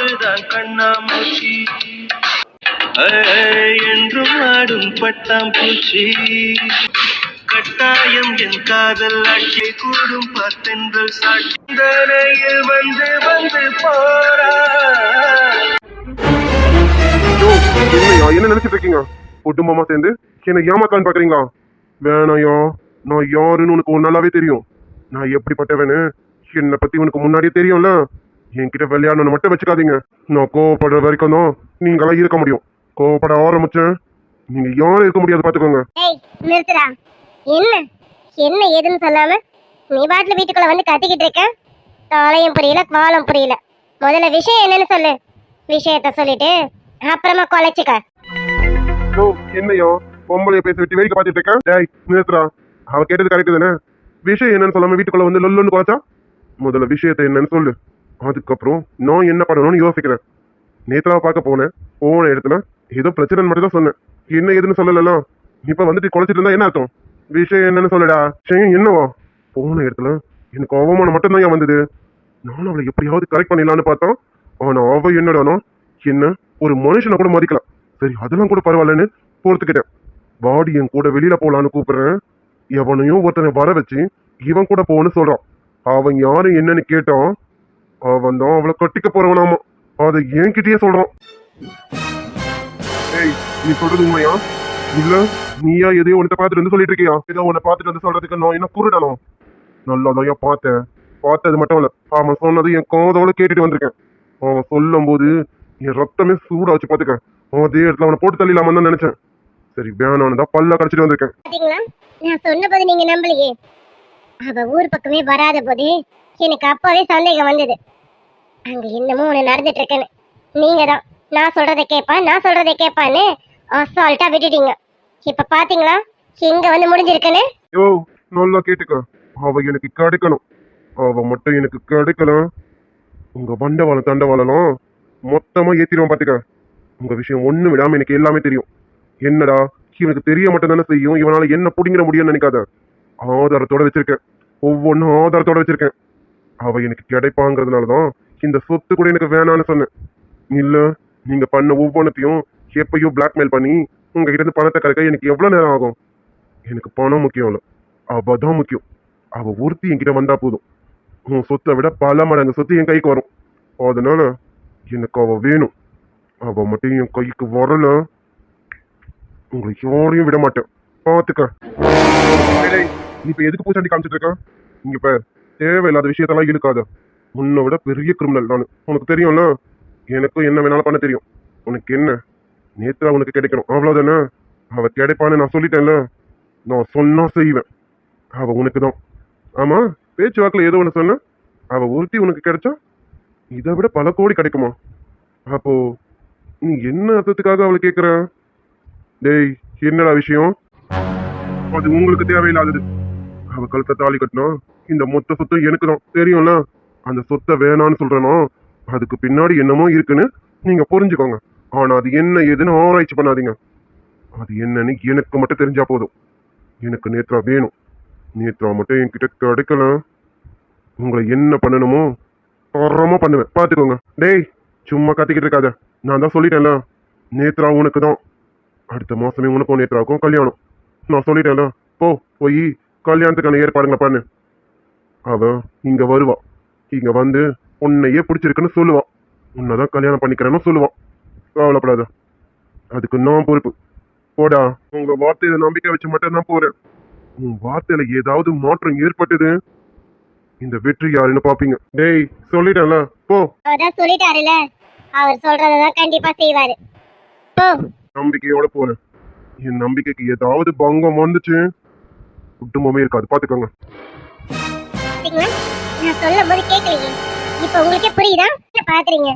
அதுதான் கண்ணாமூச்சி என்றும் ஆடும் பட்டாம்பூச்சி கட்டாயம் என் காதல் ஆட்சி கூடும் பார்த்தென்றல் சாட்சியில் வந்து வந்து போறா. என்ன நினைச்சிட்டு இருக்கீங்க? குடும்பமா சேர்ந்து என்ன ஏமாத்தான்னு பாக்குறீங்களா? வேணாயா, நான் யாருன்னு உனக்கு நல்லாவே தெரியும். நான் எப்படிப்பட்டவனு என்னை பத்தி உனக்கு முன்னாடியே தெரியும்ல. என்கிட்ட விளையாடணும் மட்டும் வச்சுக்காதீங்க. நான் கோவப்படுற வரைக்கும் தான் நீங்களாம் இருக்க முடியும். கோவப்பட ஆரம்பிச்சேன் நீங்க யாரும் இருக்க முடியாது, பாத்துக்கோங்க. நிறுத்துறா. என்ன என்ன ஏதுன்னு சொல்லாம நீ பாட்டுல வீட்டுக்குள்ள வந்து கத்திக்கிட்டு இருக்க. தாளையும் புரியல காலம் புரியல. முதல்ல விஷயம் என்னன்னு சொல்லு. விஷயத்த சொல்லிட்டு அப்புறமா கொலைச்சிக்க. என்னையோ பொம்பளைய பேச விட்டு வேடிக்கை பார்த்துட்டு இருக்கேன். டேய் நிறுத்துறா. அவ கேட்டது கரெக்ட் தானே? விஷயம் என்னன்னு சொல்லாம வீட்டுக்குள்ள வந்து லொல்லுன்னு குறைச்சா? முதல்ல விஷயத்த என்னன்னு சொல்லு. அதுக்கப்புறம் நான் என்ன பண்ணணும்னு யோசிக்கிறேன். நேத்ராவை பார்க்க போன இடத்துல ஏதோ பிரச்சனை மட்டும் தான் சொன்னேன். என்ன ஏதுன்னு சொல்லலாம். இப்ப வந்துட்டு குறைச்சிட்டு இருந்தா என்ன அர்த்தம்? விஷயம் என்னன்னு சொல்லடா. விஷயம் என்னவா? போன இடத்துல எனக்கு அவமானம் மட்டும் தான் வந்தது. நானும் அவளை எப்படியாவது கரெக்ட் பண்ணிடலான்னு பார்த்தோம். ஆனா அவ என்னடானோ என்ன ஒரு மனுஷனை கூட மதிக்கலாம். சரி அதெல்லாம் கூட பரவாயில்லன்னு பொறுத்துக்கிட்டேன். வாடி என் கூட வெளியில போலான்னு கூப்பிடுறேன். எவனையும் ஒருத்தனை வர வச்சு இவன் கூட போன்னு சொல்றான். அவன் யாரு என்னன்னு கேட்டான். அவன் தான் அவளை கட்டிக்க போறவனாமா. அதை என்கிட்டயே சொல்றான். ஏய் நீ சொல்றது உண்மையா இல்ல நீயா எதையோ உன்னை பார்த்துட்டு வந்து சொல்லிட்டு இருக்கியா? ஏதோ உன்னை பார்த்துட்டு வந்து சொல்றதுக்கு நான் என்ன குருடனோ? நல்லாதான் பார்த்தது மட்டும் இல்ல, அவன் சொன்னது என் காதோட கேட்டுட்டு வந்திருக்கேன். அவன் சொல்லும் போது என் ரத்தமே சூடாச்சு பாத்துக்க. அதே இடத்துல அவனை போட்டு தள்ளிடலாமன்னு தான் நினைச்சேன். சரி வேணான்னு தான் பல்ல கடிச்சிட்டு வந்திருக்கேன். நான் சொன்ன போது நீங்க நம்பலையே. அவ ஊர் பக்கமே வராத போது எனக்கு அப்பவே சந்தேகம் வந்தது. அங்க என்னமோ ஒண்ணு நடந்துட்டு இருக்குன்னு. நீங்க தான் நான் சொல்றதை கேட்பான்னு அசால்ட்டா விட்டுட்டீங்க. இப்ப பாத்தீங்களா எங்க வந்து முடிஞ்சிருக்குன்னு? யோ நல்லா கேட்டுக்க. அவ எனக்கு கிடைக்கணும். அவ மட்டும் எனக்கு கிடைக்கலாம். உங்க வண்டவாளம் தண்டவாளம் மொத்தமா ஏத்திடுவோம் பாத்துக்க. உங்க விஷயம் ஒண்ணு விடாம எனக்கு எல்லாமே தெரியும். என்னடா இவனுக்கு தெரிய மட்டும் தானே செய்யும். இவனால என்ன புடிங்கிற முடியும்னு நினைக்காத. ஆதாரத்தோட வச்சிருக்கேன். ஒவ்வொன்னும் ஆதாரத்தோட வச்சிருக்கேன். அவ எனக்கு கிடைப்பாங்கிறதுனாலதான் இந்த சொத்து கூட எனக்கு வேணான்னு சொன்னேன். இல்ல நீங்க பண்ண ஒவ்வொன்றத்தையும் எப்பயும் பிளாக்மெயில் பண்ணி உங்க கிட்ட இருந்து பணத்தை கறக்க எனக்கு எவ்வளவு நேரம் ஆகும்? எனக்கு பணம் முக்கியம் இல்ல, அவ தான் முக்கியம். அவ ஒருத்தி என்கிட்ட வந்தா போதும். உன் சொத்தை விட பல மடங்கு சொத்து என் கைக்கு வரும். அதனால எனக்கு அவ வேணும். அவ மட்டும் என் கைக்கு வரல உங்களை யாரையும் விட மாட்டேன், பாத்துக்க. நீ இப்ப எதுக்கு பூச்சாண்டி காமிச்சிட்டு இருக்க? இங்க பேர் தேவையில்லாத விஷயத்தெல்லாம் இழுக்காத. உன்னை விட பெரிய கிரிமினல் நானு, உனக்கு தெரியும்ல. எனக்கும் என்ன வேணாலும் பண்ண தெரியும். உனக்கு என்ன நேத்ரா உனக்கு கிடைக்கணும் அவ்வளவுதானே? அவ கிடைப்பான்னு நான் சொல்லிட்டேன்ல. நான் சொன்னா செய்வேன். அவ உனக்கு தான். ஆமா பேச்சுவாக்குல ஏதோ ஒண்ணு சொன்ன. அவ ஒருத்தி உனக்கு கிடைச்சா இதை விட பல கோடி கிடைக்குமா? அப்போ நீ என்ன அர்த்தத்துக்காக அவளை கேட்குற? டேய் என்னடா விஷயம்? அது உங்களுக்கு தேவையில்லாதது. அவ கழுத்தை தாலி கட்டினா இந்த மொத்த சொத்தும் எனக்கு தான் தெரியும்ல. அந்த சொத்தை வேணான்னு சொல்றேனோ அதுக்கு பின்னாடி என்னமோ இருக்குன்னு நீங்க புரிஞ்சுக்கோங்க. ஆனா அது என்ன ஏதுன்னு ஆராய்ச்சி பண்ணாதீங்க. அது என்னன்னு எனக்கு மட்டும் தெரிஞ்சா போதும். எனக்கு நேத்ரா வேணும். நேத்ரா மட்டும் என்கிட்ட கிடைக்கல உங்களை என்ன பண்ணணுமோ தரமா பண்ணுவேன், பாத்துக்கோங்க. டேய் சும்மா கத்திக்கிட்டு இருக்காத. நான் தான் சொல்லிட்டேன்ல நேத்ரா உனக்கு தான். அடுத்த மாசமே உனக்கும் நேத்ராவுக்கும் கல்யாணம். நான் சொல்லிட்டேன்ல போய் கல்யாணத்துக்கான ஏற்பாடுங்க பண்ணு. அவ இங்க வருவா. இங்க வந்து உன்னையே பிடிச்சிருக்குன்னு சொல்லுவான். உன்னைதான் கல்யாணம் பண்ணிக்கிறேன்னு சொல்லுவான். கவலைப்படாத, அதுக்கு நான் பொறுப்பு. போடா. உங்க வார்த்தையில நம்பிக்கை வச்சு மட்டும் தான் போறேன். உன் வார்த்தையில ஏதாவது மாற்றம் ஏற்பட்டது இந்த வெற்றி யாருன்னு பாப்பீங்க. டேய் சொல்லிட்டேன்ல போ. அவர்தான் சொல்லிட்டாருல, அவர் சொல்றதான் கண்டிப்பா செய்வாரு. போ. நம்பிக்கையோட போறேன். என் நம்பிக்கைக்கு ஏதாவது பங்கம் வந்துச்சு குடும்பமே இருக்காது, பாத்துக்கோங்க. நான் சொல்லும் போது கேட்கலையே, இப்ப உங்களுக்கே புரியுதா? பாக்குறீங்க,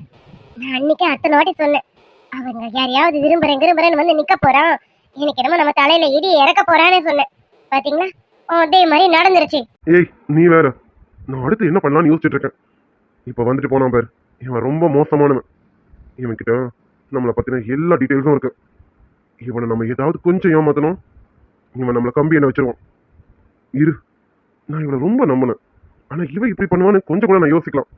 நான் அன்னைக்கு அத்தனை வாட்டி சொன்னேன். அவங்க யாரையாவது விரும்புறேன்னு வந்து நிக்க போறான், எனக்கு என்னமோ நம்ம தலையில இடி இறக்க போறான்னு சொன்னேன். பாத்தீங்களா அதே மாதிரி நடந்துருச்சு. ஏய் நீ வேற, நான் அடுத்து என்ன பண்ணலாம்னு யோசிச்சுட்டு இருக்கேன். இப்ப வந்துட்டு போனா பாரு, இவன் ரொம்ப மோசமானவன். இவன் கிட்ட நம்மளை பத்தின எல்லா டீட்டெயில்ஸும் இருக்கு. இவனை நம்ம ஏதாவது கொஞ்சம் ஏமாத்தணும், இவன் நம்மளை கம்பி என்ன வச்சிருவான். இரு, நான் இவனை ரொம்ப நம்பினேன். ஆனா இவன் இப்படி பண்ணுவான்னு கொஞ்சம் கூட நான் யோசிக்கலாம்.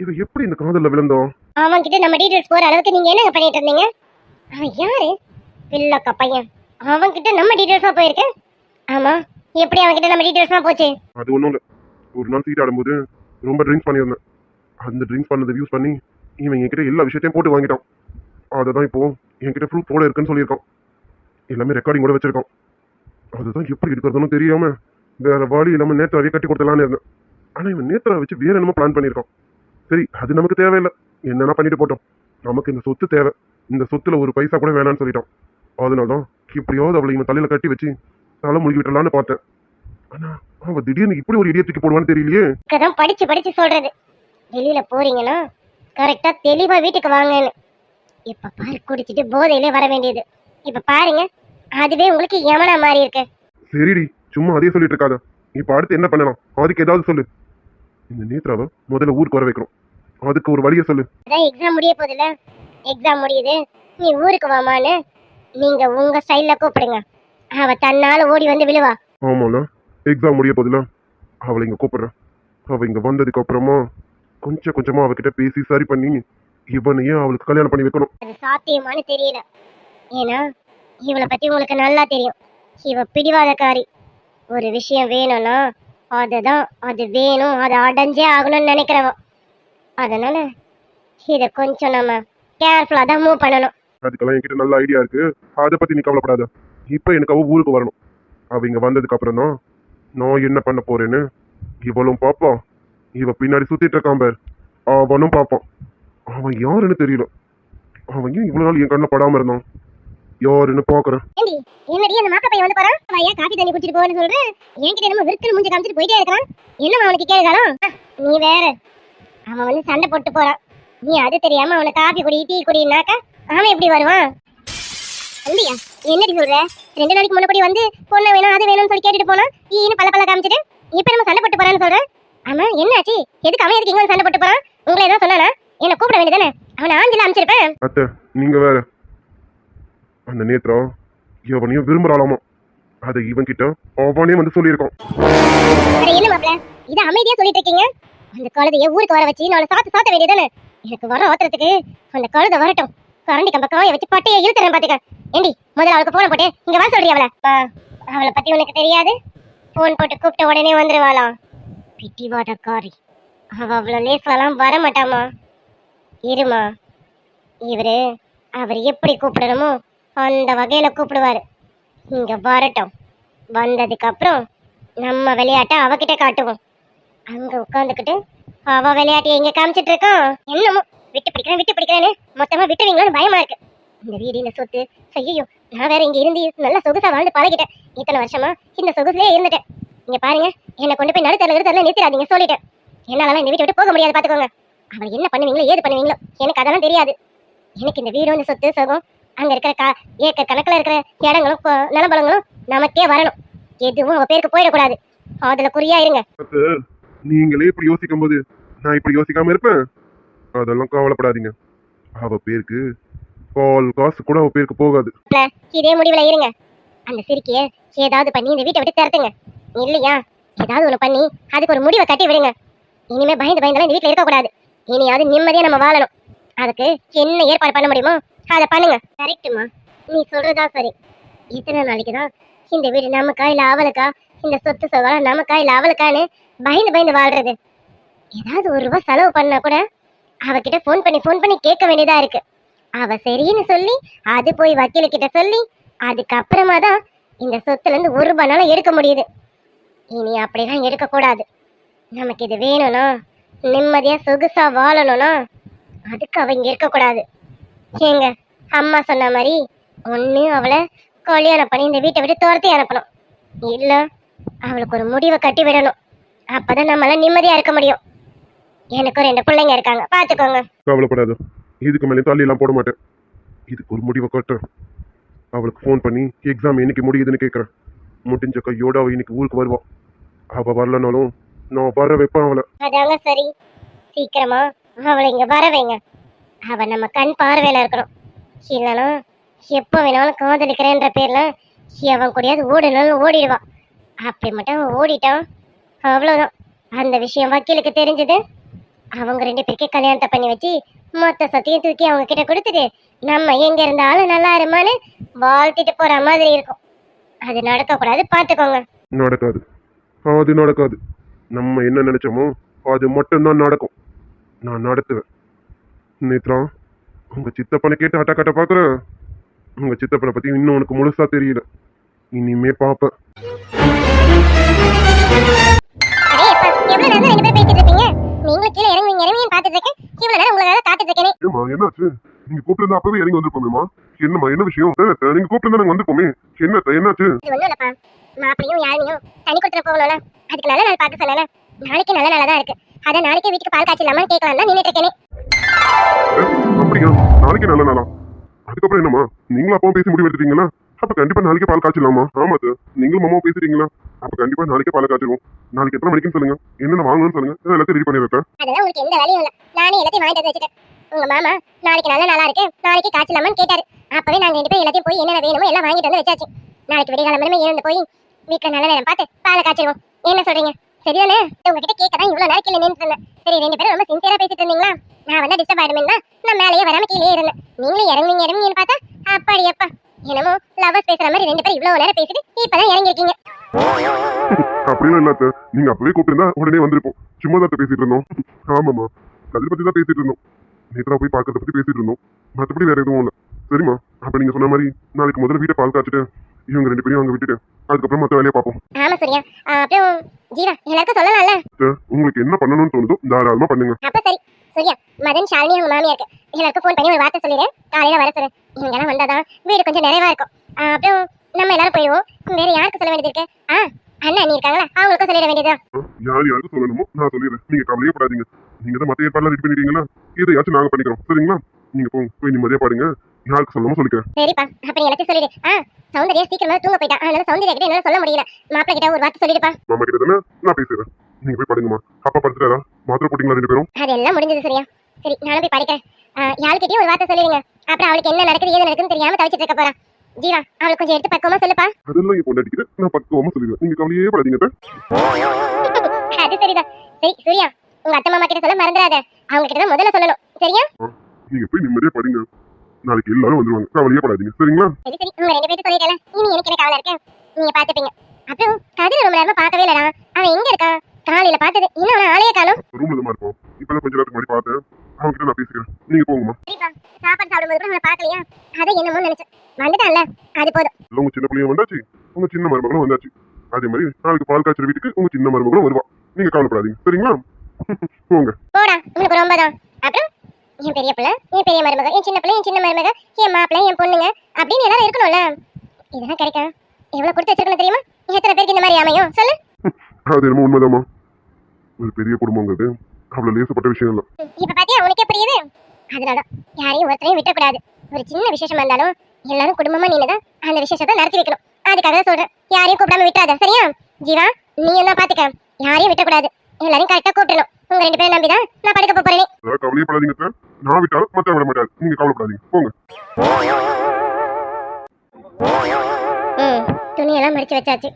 இவன் எப்படி இந்த காதல்ல விழுந்தோம்? அவன் கிட்ட நம்ம டீடைல்ஸ் போற அளவுக்கு நீங்க என்னங்க பண்ணிட்டு இருந்தீங்க? அவன் யாரு? பிள்ளக்கா பையன். அவன் கிட்ட நம்ம டீடைல்ஸா போயிருக்கு. ஆமா, எப்படி அவன் கிட்ட நம்ம டீடைல்ஸ்லாம் போச்சு? அது ஒன்றும் இல்லை. ஒரு நாள் சீட் ஆடும்போது ரொம்ப ட்ரிங்க்ஸ் பண்ணியிருந்தேன். அந்த ட்ரிங்க்ஸ் பண்ணதை யூஸ் பண்ணி இவன் என்கிட்ட எல்லா விஷயத்தையும் போட்டு வாங்கிட்டான். அதை தான் இப்போ என்கிட்ட ப்ரூஃபோட இருக்குன்னு சொல்லியிருக்கான். எல்லாமே ரெக்கார்டிங்கோட வச்சிருக்கான். அதுதான் எப்படி இருக்கிறதுன்னு தெரியாம வேற வழி இல்லாமல் நேற்றாவே கட்டி கொடுத்தலான்னு இருந்தேன். ஆனால் இவன் நேத்ரா வச்சு வேற என்னமோ பிளான் பண்ணியிருக்கான். சரி, அது நமக்கு தேவையில்லை. என்னன்னா பண்ணிட்டு போட்டோம். நமக்கு இந்த சொத்து தேவை. இந்த சொத்துல ஒரு பைசா கூட வேணான்னு சொல்லிட்டான். அதனாலதான் எப்படியாவது அவளை இவன் தலையில கட்டி வச்சு தலை முழுகி விட்டலான்னு பார்த்தேன். ஆனா அவ திடீர்னு இப்படி ஒரு இடியத்துக்கு போடுவான்னு தெரியலையே. தான் படிச்சு படிச்சு சொல்றது, வெளியில போறீங்கன்னா கரெக்டா தெளிவா வீட்டுக்கு வாங்கன்னு. இப்ப பாரு, குடிச்சிட்டு போதையிலே வர வேண்டியது. இப்ப பாருங்க, அதுவே உங்களுக்கு யமனா மாறி இருக்கு. சரிடி, சும்மா அதே சொல்லிட்டு இருக்காத. இப்ப அடுத்து என்ன பண்ணலாம்? அதுக்கு ஏதாவது சொல்லு. இந்த நேத்ராவை முதல்ல ஊருக்கு வர வைக்கணும். அதுக்கு ஒரு வழியை சொல்லு. அதான் எக்ஸாம் முடிய போகுதுல, எக்ஸாம் முடியுது, நீ ஊருக்கு வாமான்னு நீங்க உங்க ஸ்டைல்ல கூப்பிடுங்க. அவ தன்னால ஓடி வந்து விழுவா. ஆமால, எக்ஸாம் முடிய போதுல, அவளை இங்க கூப்பிடுறேன். அவ இங்க வந்ததுக்கு அப்புறமா கொஞ்சம் கொஞ்சமா அவகிட்ட பேசி சரி பண்ணி இவனையே அவளுக்கு கல்யாணம் பண்ணி வைக்கணும். அது சாத்தியமானு தெரியல. ஏன்னா இவளை பத்தி உங்களுக்கு நல்லா தெரியும். இவ பிடிவாதக்காரி. ஒரு விஷயம் வேணும்னா அதுதான், அது வேணும், அதை அடைஞ்சே ஆகணும்னு நினைக்கிறவ. அதனால இத கொஞ்சம் நம்ம கேர்ஃபுல்லா தான் மூவ் பண்ணணும். அதுக்கெல்லாம் என்கிட்ட நல்ல ஐடியா இருக்கு. அதை பத்தி நீ கவலைப்படாத. இப்ப எனக்கு அவ ஊருக்கு வரணும். அவ இங்க வந்ததுக்கு அப்புறம் தான் நான் என்ன பண்ண போறேன்னு இவளும் பாப்பான். இவ பின்னாடி சுத்திட்டு இருக்கான் பார், அவனும் பாப்பான். அவன் யாருன்னு தெரியல. அவன் ஏன் இவ்வளவு நாள் என் கண்ணில் படாம இருந்தான்? யாருன்னு பாக்குறேன். ஏண்டி, என்னடி அந்த மாக்க பையன் வந்து போறான்? பையா காபி தண்ணி குடிச்சிட்டு போன்னு சொல்றேன். என்கிட்ட என்னமோ விற்கல் மூஞ்சி காமிச்சிட்டு போயிட்டே இருக்கான். என்னமா அவனுக்கு கேளுகாலம்? நீ வேற, அவன் வந்து சண்டை போட்டு போறான். நீ அது தெரியாம அவனை காபி குடி டீ குடினாக்கா அவன் எப்படி வருவான்? இல்லையா, என்னடி சொல்ற? 2 நாளைக்கு முன்னாடி வந்து பொண்ணு வேணும் அது வேணும்னு சொல்லி கேட்டுட்டு போனா ஈன்னு பல காமிச்சிட்டு இப்ப நம்ம சண்டை போட்டு போறான்னு சொல்ற. ஆமா, என்னாச்சு? எதுக்கு அவன் எதுக்கு இங்க வந்து சண்டை போட்டு போறான்? உங்களை ஏதோ சொன்னானா? என்ன கூப்பிட வேண்டியதானே? அவனை ஆஞ்சில அனுப்பிச்சிருப்பேன். அத்தை, நீங்க வேற. அந்த நேத்ரா எவனையும் விரும்புறாளாமா. அதை இவன் கிட்ட அவனே வந்து சொல்லியிருக்கான். என்ன மாப்ள, இத அமைதியா சொல்லிட்டு இருக்கீங்க? அந்த கழுதைய ஊருக்கு வர வச்சு நாளை சாத்த வேண்டியதானே? எனக்கு வர ஆத்திரத்துக்கு அந்த கழுதை வரட்டும். கரண்டி கம்ப காய வச்சு பட்டையை இழுத்துறேன் பாத்துக்க. ஏண்டி, முதல்ல அவளுக்கு போன போட்டு இங்க வர சொல்றியா? அவளை பத்தி உனக்கு தெரியாது. போன் போட்டு கூப்பிட்ட உடனே வந்துருவாளாம். பிடிவாதக்காரி. அவ அவ்வளவு லேஸ்லாம் வர மாட்டாமா. இருமா, அவர் எப்படி கூப்பிடணுமோ அந்த வகையில கூப்பிடுவாரு. இங்க வரட்டும். வந்ததுக்கு அப்புறம் நம்ம விளையாட்ட அவகிட்ட காட்டுவோம். அங்க உட்காந்துக்கிட்டு அவ விளையாட்டு எங்க காமிச்சிட்டு இருக்கோம். என்னமோ விட்டு பிடிக்கிறேன்னு மொத்தமா விட்டுவீங்களோன்னு பயமா இருக்கு. இந்த வீடு, இந்த சொத்து, ஐயோ, நான் வேற இங்க இருந்து நல்லா சொகுசா வாழ்ந்து பழகிட்டேன். இத்தனை வருஷமா இந்த சொகுசுலயே இருந்துட்டேன். இங்க பாருங்க, என்னை கொண்டு போய் நடுத்தரல நிறுத்திடாதீங்க சொல்லிட்டேன். என்னால இந்த வீட்டை விட்டு போக முடியாது பாத்துக்கோங்க. அவள் என்ன பண்ணுவீங்களோ ஏது பண்ணுவீங்களோ எனக்கு அதெல்லாம் தெரியாது. எனக்கு இந்த வீடும், இந்த சொத்து சுகம், அங்க இருக்கிற ஏக்கர் கணக்குல இருக்கிற இடங்களும் நிலபலங்களும் நமக்கே வரணும். எதுவும் உங்க பேருக்கு போயிடக்கூடாது. அதுல குறியா இருங்க. நீங்களே இப்படி யோசிக்கும் போது நான் இப்படி யோசிக்காம இருப்பேன்? அதெல்லாம் கவலைப்படாதீங்க. அவ பேருக்கு கால் காசு கூட அவ பேருக்கு போகாது. இதே முடிவுல இருங்க. அந்த சிரிக்கைய ஏதாவது பண்ணி இந்த வீட்டை விட்டு திறத்துங்க. இல்லையா ஏதாவது ஒண்ணு பண்ணி அதுக்கு ஒரு முடிவை கட்டி விடுங்க. இனிமே பயந்துலாம் இந்த வீட்டுல இருக்க கூடாது. இனியாவது நிம்மதியா நம்ம வாழணும். அதுக்கு என்ன ஏற்பாடு பண்ண முடியுமோ அதை பண்ணுங்க. கரெக்டுமா, நீ சொல்றதா சரி. இத்தனை நாளைக்குதான் இந்த வீடு நமக்கா இல்ல அவளுக்கா, இந்த சொத்து சுகம் நமக்கா இல்ல அவளுக்கான்னு பயந்து வாழ்றது. ஏதாவது ₹1 செலவு பண்ணா கூட அவகிட்ட போன் பண்ணி கேட்க வேண்டியதா இருக்கு. அவ சரின்னு சொல்லி அது போய் வக்கீல கிட்ட சொல்லி அதுக்கப்புறமா தான் இந்த சொத்துல இருந்து ₹1 எடுக்க முடியுது. இனி அப்படிலாம் எடுக்க கூடாது. நமக்கு இது வேணும்னா, நிம்மதியா சொகுசா வாழணும்னா அதுக்கு அவ இங்க இருக்க கூடாது. ஏங்க, அம்மா சொன்ன மாதிரி ஒண்ணு அவளை கல்யாணம் பண்ணி இந்த வீட்டை விட்டு துரத்தி அனுப்பணும். இல்ல அவளுக்கு ஒரு முடிவை கட்டி விடணும். அப்பதான் நம்மளால நிம்மதியா இருக்க முடியும். எனக்கு 2 பிள்ளைங்க இருக்காங்க, பாத்துக்கோங்க. கவலைப்படாது, இதுக்கு மேலே தள்ளி எல்லாம் போட மாட்டேன். இதுக்கு ஒரு முடிவை கட்ட. அவளுக்கு ஃபோன் பண்ணி எக்ஸாம் என்னைக்கு முடியுதுன்னு கேட்கறேன். முடிஞ்ச கையோட அவ இன்னைக்கு ஊருக்கு வருவா. அவ வரலனாலும் நான் வர வைப்பேன் அவளை. அதாங்க சரி, சீக்கிரமா அவளை இங்க வர வைங்க. அவ நம்ம கண் பார்வையில இருக்கணும். இல்லைன்னா எப்போ வேணாலும் காதலிக்கிறேன்ற பேர்ல அவன் கூடயாவது ஓடினாலும் ஓடிடுவா. அப்படி மட்டும் அவன் ஓடிட்டான், அவ்வளவுதான். அந்த விஷயம் வக்கீலுக்கு தெரிஞ்சது, அவங்க 2 பேருக்கு கல்யாணத்தை பண்ணி வச்சு மொத்த சொத்தையும் தூக்கி அவங்க கிட்ட கொடுத்துட்டு நம்ம எங்க இருந்தாலும் நல்லா இருமான்னு வாழ்த்திட்டு போற மாதிரி இருக்கும். அது நடக்கக்கூடாது, பாத்துக்கோங்க. நடக்காது, அது நடக்காது. நம்ம என்ன நினைச்சோமோ அது மட்டும்தான் நடக்கும். நான் நடத்துவேன். நேத்ரா, உங்க சித்தப்பனை கேட்டு அட்டக்கட்ட பாக்குறேன். உங்க சித்தப்பனை பத்தி இன்னும் உனக்கு முழுசா தெரியல. இனிமே பாப்ப. அடே அப்பா, எவ்வளவு நேரம் 2 பேரும் பேசிட்டு இருக்கீங்க? நீங்களும் கீழே இறங்குவீங்க இறங்குவீங்கன்னு பாத்துட்டு இருக்கேன். இவ்வளவு நேரம் உங்களுக்காக காத்துட்டு இருக்கேனே. ஏமா என்னாச்சு? நீங்க கூப்பிட்டு அப்பவே இறங்கி வந்திருப்போமேமா. என்னம்மா என்ன விஷயம்? நீங்க கூப்பிட்டு நாங்க வந்திருப்போமே. என்னாச்சு? இது ஒண்ணும் இல்லப்பா, மாப்பிளையும் யாரையும் தனி கொடுத்துட போகணும்ல, அதுக்கு நல்ல நாள் பார்க்க சொன்னேன். நாளைக்கு நல்ல நாளா தான் இருக்கு. அத நாளைக்கே வீட்டுக்கு பால் காய்ச்சலாமான்னு கேட்கலாம் தான் நின்னுட்டு இருக்கேனே. அப்படியா? நாளைக்கு நல்ல நாளா? அதுக்கப்புறம் என்னம்மா, நீங்களும் அப்பவும் பேசி முடிவு எடுத்துட்டீங்களா? அப்ப கண்டிப்பா நாளைக்கே பால் காய்ச்சலாமா? ஆமா சார், நீங்களும் மாமாவும் பேசிட்டீங்களா? அப்ப கண்டிப்பா நாளைக்கே பால் காய்ச்சிடுவோம். நாளைக்கு எத்தனை மணிக்குன்னு சொல்லுங்க, என்னென்ன வாங்கணும்னு சொல்லுங்க, எல்லாத்தையும் ரெடி பண்ணி வைப்பேன். அதெல்லாம் உங்களுக்கு எந்த வேலையும் இல்ல, நானே எல்லாத்தையும் வாங்கிட்டு வந்து வச்சுட்டேன். உங்க மாமா நாளைக்கு நல்ல நாளா இருக்கு, நாளைக்கு காய்ச்சலாமான்னு கேட்டாரு. அப்பவே நாங்க 2 பேரும் எல்லாத்தையும் போய் என்னென்ன வேணுமோ எல்லாம் வாங்கிட்டு வந்து வச்சாச்சு. நாளைக்கு விடிகாலமே எழுந்து போய் வீட்டுல நல்ல நேரம் பார்த்து பாலை காய்ச்சிடுவோம். என்ன சொல்றீங்க? சரிதானே? உங்ககிட்ட கேட்கதான் இவ்வளவு நேரம் கீழே நின்றுட்டு இருந்தேன். சரி, 2 பேரும் ரொம்ப சின்சியரா பேசிட்டு இருந்தீங்களா? நான் வந்து டிஸ்டர்ப் ஆயிடுமேன்னா நான் மேலேயே வராம கீழே இருந்தேன். நீங்களும் இறங்குவீங்கன்னு பார்த்தா அப்பாடி அப்பா, என்னமோ லவர்ஸ் பேசுற மாதிரி 2 பேரும் இவ்வளவு நேரம் பேசிட்டு இப்பதான் இறங்கிருக்கீங்க. அப்படிலாம் இல்லாத, நீங்க அப்பவே கூப்பிட்டு உடனே வந்திருப்போம். சும்மா தான் பேசிட்டு இருந்தோம். ஆமாமா, கதிர் பத்தி தான் பேசிட்டு இருந்தோம். நேத்ரா போய் பார்க்கறத பத்தி பேசிட்டு இருந்தோம். மற்றபடி வேற எதுவும் இல்ல. சரிம்மா, அப்ப நீங்க சொன்ன மாதிரி நாளைக்கு முதல்ல வீட்டை பால் காய்ச்சிட்டு இவங்க 2 பேரையும் அங்க விட்டுட்டு அதுக்கப்புறம் மத்த வேலையை பார்ப்போம். ஆமா சூர்யா, அப்புறம் ஜீவா எல்லாருக்கும் சொல்லலாம்ல. உங்களுக்கு என்ன பண்ணணும்னு தோணுதோ தாராளமா பண்ணுங்க. அப்ப சரி சூர்யா, மதன் ஷாலினி அவங்க மாமியாருக்கு எல்லாருக்கும் ஃபோன் பண்ணி ஒரு வார்த்தை சொல்லிடு, காலையில வர சொல்லு. இவங்க எல்லாம் வந்தாதான் வீடு கொஞ்சம் நிறைவா இருக்கும். அப்புறம் நம்ம எல்லாரும் போயிடுவோம். வேற யாருக்கு சொல்ல வேண்டியது இருக்கு? அண்ணா நீ இருக்காங்களா, அவங்களுக்கும் சொல்லிட வேண்டியதா? யாருக்கு சொல்லணுமோ நான் சொல்லிடுறேன். நீங்க கவலையே படாதீங்க. நீங்க தான் மத்த ஏற்பாடுலாம் ரெடி பண்ணிட்டீங்களா? இதையாச்சும் நாங்க பண்ணிக்கிறோம். சரிங்களா? நீங்க போய் நிம்மதியா பாருங்க. யாருக்கு சொல்லணுமோ சொல்லிக்கிறேன். சரிப்பா, அப்ப நீ எல்லாத்தையும் சொல்லிடு. சௌந்தர்யா சீக்கிரமா தூங்க போயிட்டா, அதனால சௌந்தர்யா கிட்ட என்னால சொல்ல முடியல. மாப்பிள்ளை கிட்ட ஒரு வார்த்தை சொல்லிடுப்பா. மாமா கிட்ட தானே நான் பேசுறேன். நீங்க போய் படுங்கம்மா. அப்பா படுத்துட்டாரா? மாத்திரை போட்டீங்களா 2 பேரும்? அதெல்லாம் முடிஞ்சது சரியா. சரி, நானும் போய் படிக்கிறேன். யாருக்கிட்டயும் ஒரு வார்த்தை சொல்லிடுங்க. அப்புறம் அவளுக்கு என்ன நடக்குது ஏது நடக்குதுன்னு தெரியாம தவிச்சிட்டு இருக்க போறா. ஜீவா, அவளுக்கு கொஞ்சம் எடுத்து பக்குவமா சொல்லுப்பா. அதெல்லாம் இப்போ அடிக்கிறேன், நான் பக்குவமா சொல்லிடுவேன். நீங்க கவலையே படாதீங்க. அது சரிதான். சரி சூர்யா, உங்க அத்தை மாமா கிட்ட சொல்ல மறந்துடாத. அவங்க கிட்ட தான் முதல்ல சொல்லணும். சரியா? நீங்க போய் நிம்மதியா படிங்க. நாளைக்கு எல்லாரும் வந்துருவாங்க. கவலையே படாதீங்க. சரிங்களா? சரி சரி, உங்க 2 பேரும் சொல்லிட்டேன். இனி எனக்கு என்ன கவலை இருக்கு? நீங்க பாத்துப்பீங்க. அப்புறம் கதிர ரொம்ப நேரமா பார்க்கவே இல்லடா. அவன் எங்க இருக்கான்? காலையில பார்த்தது இன்னும் அவன் ஆளையே காணோம். ரூம்ல தான் இருப்போம். இப்பதான் கொஞ்ச நேரத்துக்கு முன்னாடி பார்த்தேன். அவங்க கிட்ட நான் பேசிக்கிறேன். நீங்க போங்கம்மா. சரிப்பா, சாப்பாடு சாப்பிடும்போது கூட அவனை பார்க்கலையா? அதை என்னமோ நினைச்சேன். வந்துட்டான்ல, அது போதும். உங்க சின்ன பிள்ளையும் வந்தாச்சு, உங்க சின்ன மருமகளும் வந்தாச்சு. அதே மாதிரி நாளைக்கு பால் காய்ச்சல் வீட்டுக்கு உங்க சின்ன மருமகளும் வருவா. நீங்க கவலைப்படாதீங்க. சரிங்களா? போங்க. போடா, உங்களுக்கு ரொம்ப தான். அப்புறம் என் பெரிய பிள்ளை, என் பெரிய மருமக, என் சின்ன பிள்ளை, என் சின்ன மருமக, என் மாப்பிள்ளை, என் பொண்ணுங்க அப்படின்னு எல்லாரும் இருக்கணும்ல. இதெல்லாம் கிடைக்கும். எவ்வளவு கொடுத்து வச்சிருக்கணும் தெரியுமா? எத்தனை பேருக்கு இந்த மாதிரி அமையும் சொல்லு? அது என்னமோ உண்மைதாம்மா. ஒரு பெரிய குடும்பங்கிறது அவ்வளவு லேசப்பட்ட விஷயம் இல்ல. இப்ப பாத்தியா, உனக்கே புரியுது. அதனால யாரையும் ஒருத்தரையும் விட்டக்கூடாது. ஒரு சின்ன விசேஷமா இருந்தாலும் எல்லாரும் குடும்பமா நின்னுதான் அந்த விசேஷத்தை நடத்தி வைக்கணும். அதுக்காக சொல்றேன், யாரையும் கூப்பிடாம விட்டுறாத. சரியா? ஜீவா, நீ என்ன பாத்துக்க, யாரையும் விட்டக்கூடாது. எல்லாரையும் கரெக்டா கூப்பிடணும். உங்க 2 பேரும் நம்பிதான் நான் படுக்க போறேன். கவலையே படாதீங்க. நான் விட்டாலும் மத்த விட மாட்டாரு. நீங்க கவலைப்படாதீங்க. போங்க. துணியெல்லாம் மடிச்சு வச்சாச்சு.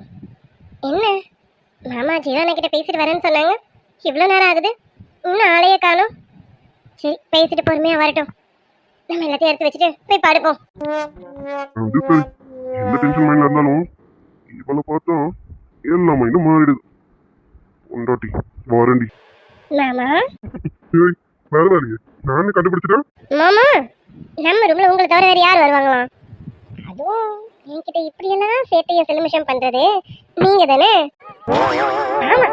என்ன மாமா ஜீவான கிட்ட பேசிட்டு வரேன்னு சொன்னாங்க, இவ்வளவு நேரம் ஆகுது, இன்னும் ஆளையே காணும். சரி, பேசிட்டு பொறுமையா வரட்டும். நம்ம எல்லாத்தையும் எடுத்து வச்சுட்டு போய் படுப்போம். அது சரி, எந்த டென்ஷன் மைண்ட்ல இருந்தாலும் இவளை பார்த்தா எல்லாம் மைண்டும் மாறிடுது. உண்டாட்டி வாரண்டி. மாமா பரவாயில்லையே, நானே கண்டுபிடிச்சிட்டேன். மாமா, நம்ம ரூம்ல உங்களை தவிர வேற யார் வருவாங்களா? அதுவும் என்கிட்ட இப்படியெல்லாம் சேட்டையை செலிமிஷம் பண்றது நீங்க தானே? ஆமா,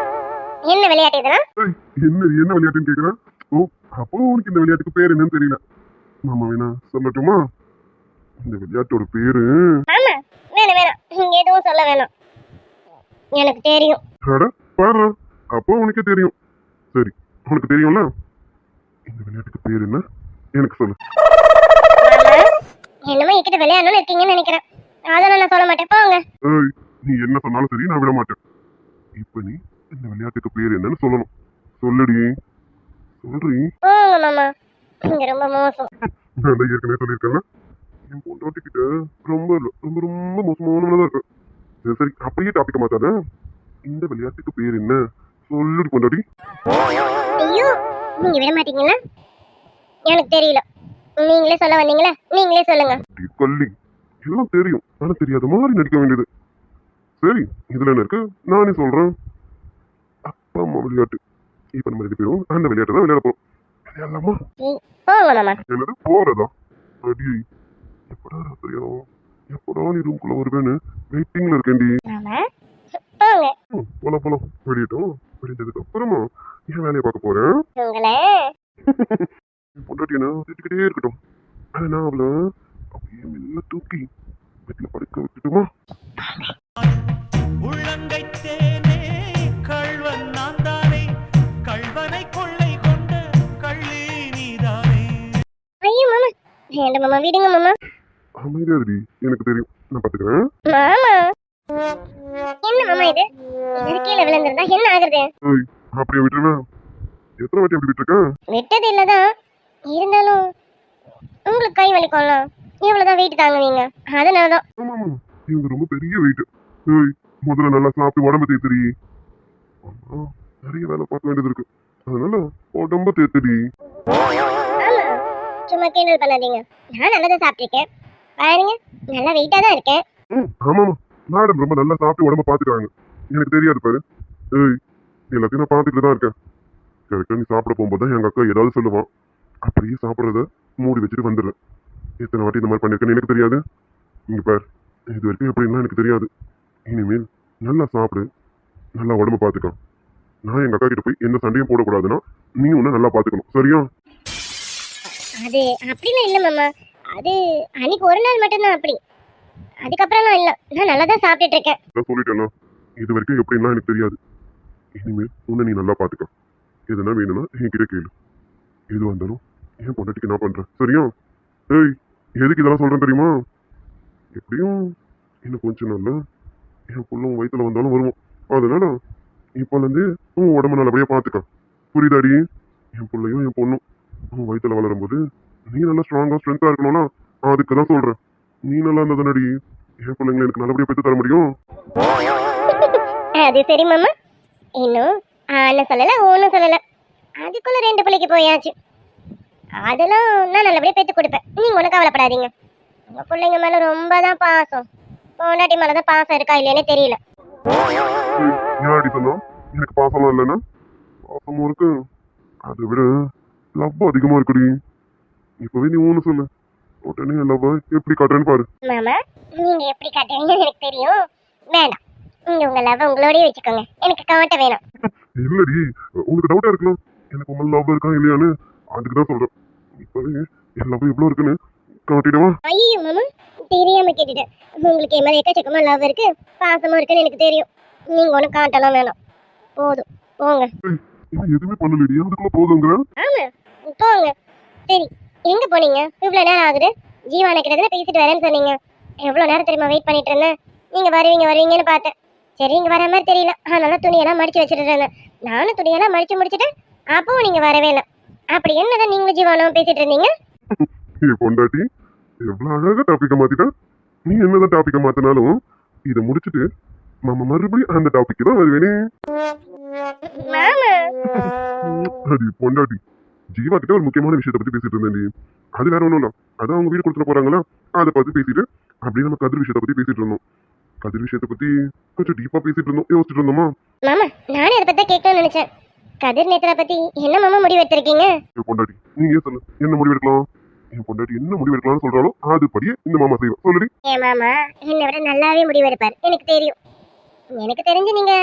என்ன விளையாட்டு இதெல்லாம்? என்ன விளையாட்டுன்னு கேக்குறேன். ஓ, அப்போ உனக்கு இந்த விளையாட்டுக்கு பேர் என்னன்னு தெரியல. மாமா வேணா சொல்லட்டுமா? இந்த விளையாட்டோட பேரு. ஆமா, வேணாம் வேணாம், நீங்க எதுவும் சொல்ல வேணாம், எனக்கு தெரியும். பாரு, அப்போ உனக்கே தெரியும். சரி, உனக்கு தெரியும்ல. இந்த விளையாட்டுக்கு பேர் என்ன எனக்கு சொல்லு. என்னமோ என்கிட்ட விளையாடணும்னு இருக்கீங்கன்னு நினைக்கிறேன். அதெல்லாம் நான் சொல்ல மாட்டேன், போங்க. நீ என்ன சொன்னாலும் சரி, நான் விட மாட்டேன். இப்ப நீ இந்த விளையாட்டுக்கு பேர் என்னன்னு சொல்லணும். சொல்லுடி, சொல்றீ. போங்க மாமா, நீங்க ரொம்ப மோசம். நான் தான் ஏற்கனவே சொல்லியிருக்கேன்ல, என் பொண்டாட்டி கிட்ட ரொம்ப ரொம்ப ரொம்ப மோசமானவனதான் இருக்கு. சரி, அப்படியே டாபிக்க மாத்தாத. இந்த விளையாட்டுக்கு பேர் என்ன சொல்லுடி பொண்டாட்டி. ஐயோ, நீங்க விட மாட்டீங்களா? எனக்கு தெரியல. நீங்களே சொல்ல வந்தீங்களா? நீங்களே சொல்லுங்க. டேய் கள்ளி, எல்லாம் தெரியும் ஆனா தெரியாத மாதிரி நடிக்க வேண்டியது. சரி, இதுல என்ன இருக்கு, நானே சொல்றேன். அப்பா அம்மா விளையாட்டு. இப்ப நம்ம 2 பேரும் அந்த விளையாட்டு தான் விளையாட போறோம். விளையாடலாமா? போங்க மாமா. என்னது போறதா? அடி, எப்படா ராத்திரியாவும், எப்படா நீ ரூம்குள்ள வருவேன்னு வெயிட்டிங்ல இருக்கேன்டி. மாமா போங்க. போலாம் போலாம், வெளியிட்டோம். வெளியிட்டதுக்கு அப்புறமா என் வேலையை பார்க்க போறேன். உங்களை என் பொண்டாட்டி என்ன திட்டிக்கிட்டே இருக்கட்டும். ஆனா நான் அவளை அப்படியே மெல்ல தூக்கி வீட்டுல படுக்க விட்டுட்டுமா. உள்ளங்கை தேனே கள்வன் நான் தானே கள்வனை கொள்ளை கொண்ட கள்ளி நீதானே. ஐயோ மாமா வேண்டாம் மாமா, விடுங்க மாமா. அமைதியாதிரி, எனக்கு தெரியும், நான் பாத்துக்கிறேன். மாமா என்ன மாமா இது? இது கீழே விழுந்திருந்தா என்ன ஆகுறது? ஏய், அப்படியே விட்டுருவேன்? எத்தனை வாட்டி அப்படி விட்டுருக்கேன்? விட்டது இல்லதான், இருந்தாலும் உங்களுக்கு கை வலிக்கும்ல, இவ்வளவுதான் வெயிட் தாங்குவீங்க, அதனாலதான். ஆமா ஆமா, இவங்க ரொம்ப பெரிய வெயிட். ஏய், முதல்ல நல்லா சாப்பிட்டு உடம்பு தேத்துடி. ஆமா, நிறைய வேலை பார்க்க வேண்டியது இருக்கு, அதனால உடம்ப தேத்துடி. ஆமா, சும்மா கிண்டல் பண்ணாதீங்க. நான் நல்லதை சாப்பிட்டிருக்கேன் பாருங்க, நல்லா வெயிட்டா தான் இருக்கேன். ஆமாமா, மேடம் ரொம்ப நல்லா சாப்பிட்டு உடம்ப பாத்துக்காங்க. எனக்கு தெரியாது பாரு. ஏய், எல்லாத்தையும் நான் பாத்துக்கிட்டு தான் இருக்கேன். கரெக்டா நீ சாப்பிட போகும்போது தான் எங்க அக்கா ஏதாவது சொல்லுவான். அப்படியே சாப்பிட்றத மூடி வச்சுட்டு வந்துடுறேன். எத்தனை வாட்டி இந்த மாதிரி பண்ணிருக்கேன்னு எனக்கு தெரியாது. இங்க பாரு, இது வரைக்கும் எப்படின்னா எனக்கு தெரியாது. இனிமேல் நல்லா சாப்பிடு, நல்லா உடம்ப பாத்துக்க. நான் எங்க அக்கா கிட்ட போய் எந்த சண்டையும் போடக்கூடாதுன்னா நீ உன்னை நல்லா பாத்துக்கணும், சரியா? அது அப்படிலாம் இல்ல மாமா, அது அன்னைக்கு ஒரு நாள் மட்டும்தான் அப்படி, அதுக்கப்புறம்லாம் இல்ல. நான் நல்லா தான் சாப்பிட்டுட்டு இருக்கேன். நான் சொல்லிட்டேன்னா, இது வரைக்கும் எப்படின்னா எனக்கு தெரியாது. இனிமேல் உன்னை நீ நல்லா பாத்துக்க. எதுனா வேணும்னா என்கிட்ட கேளு. எது வந்தாலும் என் பொண்டாட்டிக்கு நான் பண்றேன், சரியா? ஏய், எதுக்கு இதெல்லாம் சொல்றேன் தெரியுமா? எப்படியும் இன்னும் கொஞ்சம் நாள்ல என் புள்ள உன் வயித்துல வந்தாலும் வருவோம். அதனால இப்பல இருந்து உன் உடம்ப நல்லபடியா பாத்துக்க, புரியுதாடி? என் பிள்ளையும் என் பொண்ணும் உன் வயித்துல வளரும்போது நீ நல்லா ஸ்ட்ராங்கா ஸ்ட்ரென்த்தா இருக்கணும்னா அதுக்கு தான் சொல்றேன். நீ நல்லா இருந்ததுனடி என் பிள்ளைங்களை எனக்கு நல்லபடியா பெற்று தர முடியும். அது சரி மாமா, இன்னும் அண்ணன் சொல்லல ஒன்னும் சொல்லல, அதுக்குள்ள 2 பிள்ளைக்கு போயாச்சு. அதெல்லாம் நான் நல்லபடியா பெற்று கொடுப்பேன், நீங்க ஒன்றும் கவலைப்படாதீங்க. உங்க பிள்ளைங்க மேல ரொம்ப தான் பாசம், பொண்டாட்டி மேலதான் பாசம் இருக்கா இல்லையானே தெரியல. ஏன் சொன்னா எனக்கு பாசமா இல்லைன்னா? பாசமும் இருக்கு, அதை விட லவ் அதிகமா இருக்குடி. இப்பவே நீ ஒண்ணு சொல்லு, உடனே லவ் எப்படி காட்டுறேன்னு பாரு. மாமா நீங்க எப்படி காட்டுவீங்கன்னு எனக்கு தெரியும், வேண்டாம். நீங்க உங்க லவ் உங்களோடய வச்சுக்கோங்க, எனக்கு காட்ட வேணும். இல்லடி, உங்களுக்கு டவுட்டா இருக்கலாம் எனக்கு உங்க லவ் இருக்கா இல்லையான்னு, அதுக்கு தான் சொல்றேன். இப்பவே என் லவ் எவ்வளவு இருக்குன்னு காட்டிடுவா. ஐயோ மாமா, தெரியாம கேட்டுட்டேன். உங்களுக்கு என் மேல எக்கச்சக்கமா லவ் இருக்கு, பாசமும் இருக்குன்னு எனக்கு தெரியும். நீங்க ஒன்றும் காட்டலாம் வேணாம், போதும் போங்க. இன்னும் எதுவுமே பண்ணலடி, அதுக்குள்ள போதுங்கிற. ஆமா போங்க. சரி, எங்க போனீங்க? இவ்வளவு நேரம் ஆகுது. ஜீவான கிட்ட பேசிட்டு வரேன்னு சொன்னீங்க. எவ்வளவு நேரம் தெரியுமா வெயிட் பண்ணிட்டு இருந்தேன். நீங்க வருவீங்கன்னு பார்த்தேன். சரி, இங்க வர மாதிரி தெரியல, அதனால துணியெல்லாம் மடிச்சு வச்சுட்டு இருந்தேன். நானும் துணியெல்லாம் மடிச்சு முடிச்சுட்டேன், அப்பவும் நீங்க வரவே இல்லை. அப்படி என்னதான் நீங்களும் ஜீவானும் பேசிட்டு இருந்தீங்க? பொண்டாட்டி எவ்வளவு அழகா டாபிக்க மாத்திட்டா. நீ என்னதான் டாபிக்க மாத்தினாலும் இதை முடிச்சுட்டு மாமா மறுபடியும் அந்த டாபிக் தான் வருவேனே. மாமா அது பொண்டாட்டி ஜீவா கிட்ட ஒரு முக்கியமான விஷயத்தை பத்தி பேசிட்டு இருந்தேன். அது வேற ஒண்ணும் இல்ல, அதான் அவங்க வீடு கொடுத்துட்டு போறாங்களா, அதை பத்தி பேசிட்டு அப்படியே நம்ம கதிர் விஷயத்தை பத்தி பேசிட்டு இருந்தோம். கதிர் விஷயத்தை பத்தி கொஞ்சம் டீப்பா பேசிட்டு இருந்தோம், யோசிச்சுட்டு இருந்தோமா. மாமா நானே அதை பத்தி கேட்கணும்னு நினைச்சேன். கதிர் நேத்ரா பத்தி என்ன மாமா முடிவு எடுத்திருக்கீங்க? பொண்டாட்டி நீங்க சொல்லு, என்ன முடிவு எடுக்கலாம்? என் பொண்டாட்டி என்ன முடிவு எடுக்கலாம்னு சொல்றாலும் அதுபடியே இந்த மாமா செய்வோம், சொல்லுடி. ஏன் மாமா என்னை விட நல்லாவே முடிவு எடுப்பார், எனக்கு தெரியும். எனக்கு தெரிஞ்சு நீங்க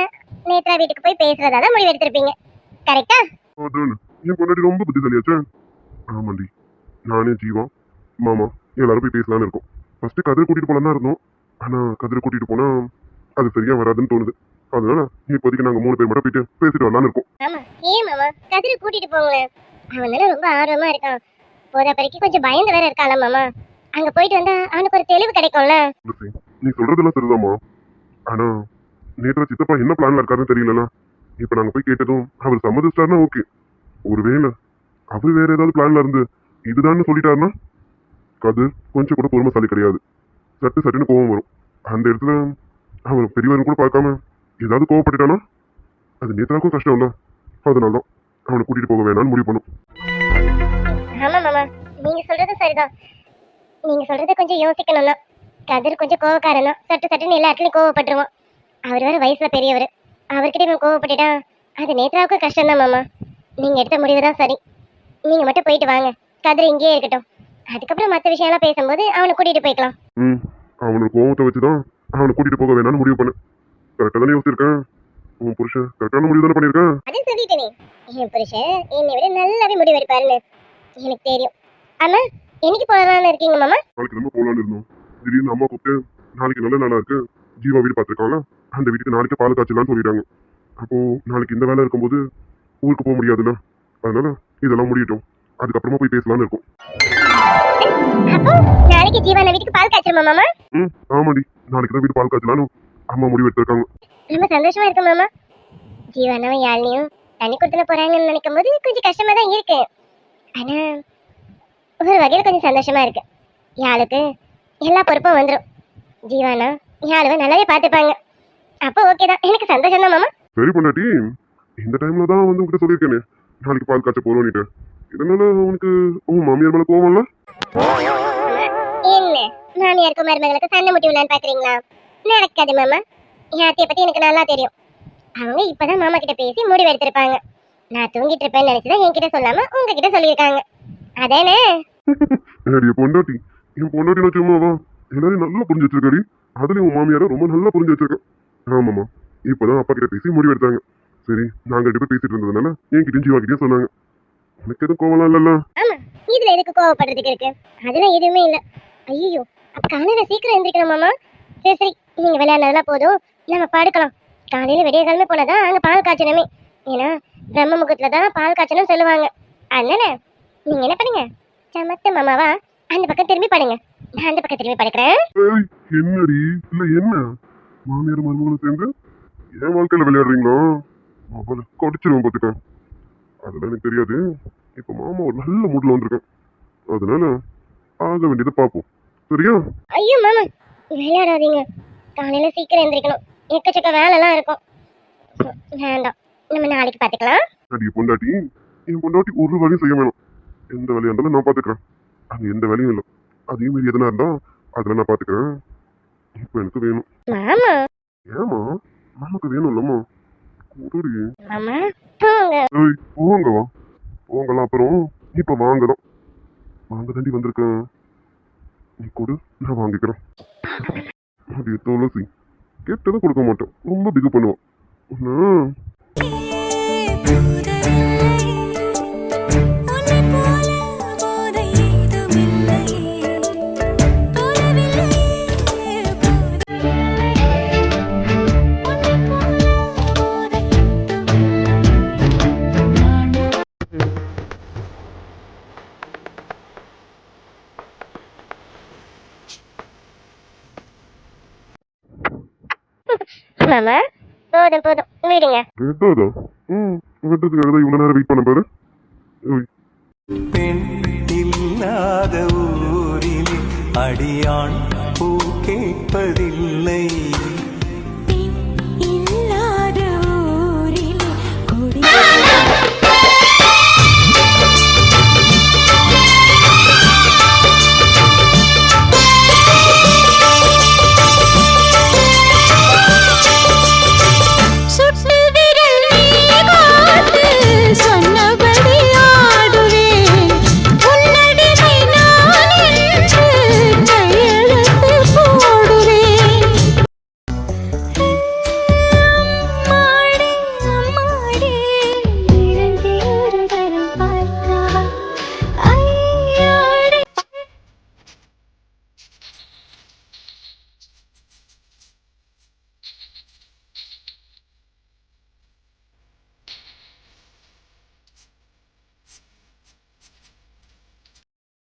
நேத்ரா வீட்டுக்கு போய் பேசுறதாதான் முடிவு எடுத்திருப்பீங்க, கரெக்டா? அதானே, என் பொண்டாட்டி ரொம்ப புத்திசாலியாச்சே. ஆமாண்டி, நானே ஜீவா மாமா எல்லாரும் போய் பேசலான்னு இருக்கோம். ஃபர்ஸ்ட் கதிரை கூட்டிட்டு போலாம் தான் இருந்தோம், ஆனா கதிரை கூட்டிட்டு போனா அது சரியா வராதுன்னு தோணுது. அதனால இப்போதைக்கு நாங்க 3 பேர் மட்டும் போயிட்டு பேசிட்டு வரலான்னு இருக்கோம். ஆமா, ஏன் மாமா கதிரை கூட்டிட்டு போங்களேன், அவனால ரொம்ப ஆர்வமா இருக்கான். போத பறிக்கு கொஞ்சம் பயந்து வேற இருக்காளா மாமா, அங்க போயிட்டு வந்தா அவனுக்கு ஒரு தெளிவு கிடைக்கும்ல. நீ சொல்றதெல்லாம் சரிதாம்மா, ஆனா நேற்று சித்தப்பா என்ன பிளான்ல இருக்காருன்னு தெரியலண்ணா. இப்ப நாங்க போய் கேட்டதும் அவர் சம்மதிச்சிட்டாருன்னா ஓகே. ஒருவேளை அவர் வேற ஏதாவது பிளான்ல இருந்து இதுதான்னு சொல்லிட்டாருன்னா கதிர் கொஞ்சம் கூட பொறுமைசாலி கிடையாது, சட்டுன்னு கோவம் வரும். அந்த இடத்துல அவர் பெரியவரும் கூட பார்க்காம ஏதாவது கோவப்பட்டுட்டானா அது நேத்ராக்கும் கஷ்டம் இல்ல. அதனாலதான் அவனை கூட்டிட்டு போக வேணாம்னு முடிவு பண்ணும். ஆமா மாமா, நீங்க சொல்றது சரிதான். நீங்க சொல்றது கொஞ்சம் யோசிக்கணும் தான். கதிர் கொஞ்சம் கோவக்காரன் தான். சட்டுன்னு எல்லா இடத்துலயும் கோவப்பட்டுருவான். அவர் வேற வயசுல பெரியவர். அவர்கிட்ட இவன் கோவப்பட்டுட்டா அது நேத்ராவுக்கு கஷ்டம் தான் மாமா. நீங்க எடுத்த முடிவு தான் சரி. நீங்க மட்டும் போயிட்டு வாங்க, கதிர் இங்கேயே இருக்கட்டும். அதுக்கப்புறம் மற்ற விஷயம்லாம் பேசும்போது அவனை கூட்டிட்டு போய்க்கலாம். அவனோட கோவத்தை வச்சுதான் அவனை கூட்டிட்டு போக வேணாம்னு முடிவு பண்ணு. கரெக்டா தானே யோசிச்சிருக்கேன். உன் புருஷன் கரெக்டான முடிவு தானே பண்ணிருக்கேன். அது சொல்லிட்டேனே, என் புருஷன் என்னை விட நல்லாவே முடிவு எடுப்பாருன்னு எனக்கு தெரியும். ஆமா, என்னைக்கு போகலான்னு இருக்கீங்க மாமா? நாளைக்கு நம்ம போகலான்னு இருந்தோம். திடீர்னு அம்மா கூப்பிட்டு நாளைக்கு நல்ல நாளா இருக்கு, ஜீவா வீடு பார்த்துருக்காங்களா, அந்த வீட்டுக்கு நாளைக்கு பால் காய்ச்சலான்னு சொல்லிட்டாங்க. அப்போ நாளைக்கு இந்த வேலை இருக்கும்போது ஊருக்கு போக முடியாதுல்ல, அதனால இதெல்லாம் முடியட்டும், அதுக்கப்புறமா போய் பேசலாம்னு இருக்கும். அப்போ நாளைக்கு ஜீவான வீட்டுக்கு பால் காய்ச்சணுமா மாமா? ஆமாடி, நாளைக்கு தான் வீடு பால் காய்ச்சலான்னு அம்மா முடிவு எடுத்திருக்காங்க. ரொம்ப சந்தோஷமா இருக்கு மாமா. ஜீவானாவும் யாழ்னியும் தண்ணி கொடுத்துன போறாங்கன்னு நினைக்கும் போது கொஞ்சம் கஷ்டமா தான் இருக்கு. ஆனா ஒரு வகையில கொஞ்சம் சந்தோஷமா இருக்கு. யாழுக்கு எல்லா பொறுப்பும் வந்துடும். ஜீவானா யாழுவை நல்லாவே பார்த்துப்பாங்க. அப்போ ஓகே தான், எனக்கு சந்தோஷம் தான் மாமா. சரி பொண்டாட்டி, இந்த டைம்ல தான் வந்து உங்ககிட்ட சொல்லியிருக்கேனே நாளைக்கு பால் காய்ச்ச போறோம்னுட்டு. இதனால உனக்கு உன் மாமியார் மேல கோவம் இல்ல? என்ன மாமியாருக்கு மருமகளுக்கு சண்டை முட்டி விடலான்னு பாக்குறீங்களா? நடக்காது மாமா. என் அத்தையை பத்தி எனக்கு நல்லா தெரியும். அவங்க இப்பதான் மாமா கிட்ட பேசி முடிவு எடுத்திருப்பாங்க. நான் தூங்கிட்டு இருப்பேன்னு நினைச்சுதான் என்கிட்ட சொல்லாம உங்ககிட்ட சொல்லியிருக்காங்க. அதானே? பொண்டாட்டி, என் பொண்டாட்டி நான் சும்மாவா? எல்லாரையும் நல்லா புரிஞ்சு வச்சிருக்காடி. அதுலயும் உன் மாமியார ரொம்ப நல்லா புரிஞ்சு வச்சிருக்கேன். ஆமாமா, இப்பதான் அப்பா கிட்ட பேசி முடிவு எடுத்தாங்க. சரி, நாங்க ரெண்டு பேர் பேசிட்டு இருந்ததுனால என்கிட்டயும் ஜீவா கிட்டயும் சொன்னாங்க. எனக்கு எதுவும் கோவலாம் இல்லல்ல? ஆமா, இதுல எதுக்கு கோவப்படுறதுக்கு இருக்கு? அதெல்லாம் எதுவுமே இல்ல. ஐயோ, அப்ப காலையில சீக்கிரம் எந்திரிக்கணும் மாமா. சரி சரி, நீங்க விளையாடுறதெல்லாம் போதும், நம்ம படுக்கலாம். காலையில விடிய காலமே போனதான் அங்க பால் காய்ச்சணுமே. ஏன்னா பிரம்ம முகத்துல தான் பால் காய்ச்சணும் சொல்லுவாங்க. அதனால நீங்க என்ன பண்ணுங்க, சமத்து மாமாவா அந்த பக்கம் திரும்பி படுங்க, நான் அந்த பக்கம் திரும்பி படுக்கிறேன். என்னடி இல்ல என்ன மாமியார் மருமகளும் சேர்ந்து என் வாழ்க்கையில விளையாடுறீங்களா? அவளை கடிச்சிருவேன் பாத்துக்க. அதெல்லாம் எனக்கு தெரியாது. இப்ப மாமா ஒரு நல்ல மூட்ல வந்திருக்கேன், அதனால ஆக வேண்டியதை பார்ப்போம். சரியா? ஐயோ மாமா, விளையாடாதீங்க. காலையில சீக்கிரம் எந்திரிக்கணும், எக்கச்சக்க வேலைலாம் இருக்கும். வேண்டாம், நம்ம நாளைக்கு பாத்துக்கலாம். அடி பொண்டாட்டி, என் பொண்டாட்டி ஒரு வேலையும் செய்ய வேணும். எந்த வேலையா இருந்தாலும் நான் பாத்துக்கிறேன். அங்க எந்த வேலையும் இல்லை. அதே மாதிரி எதனா இருந்தா அதுல நான் பாத்துக்கிறேன். இப்ப எனக்கு வேணும். மாமா, ஏமா நமக்கு வேணும் இல்லம்மா? கூடடி. மாமா போங்க. ஏய், போங்க வா. போங்கலாம் அப்புறம். இப்ப வாங்கலாம். வாங்க தாண்டி வந்திருக்கேன். நீ கொடு, நான் வாங்கிக்கிறேன். அது துளசி கேட்டதை கொடுக்க மாட்டேன், ரொம்ப பிகு பண்ணுவான். மாமா போதும் போதும், விடுங்க. கேட்டாதா? கேட்டதுக்காக தான் இவ்வளவு நேரம் வெயிட் பண்ண பாரு. ஓய், பெண் இல்லாத ஊரில் அடியான் பூ கேட்பதில்லை.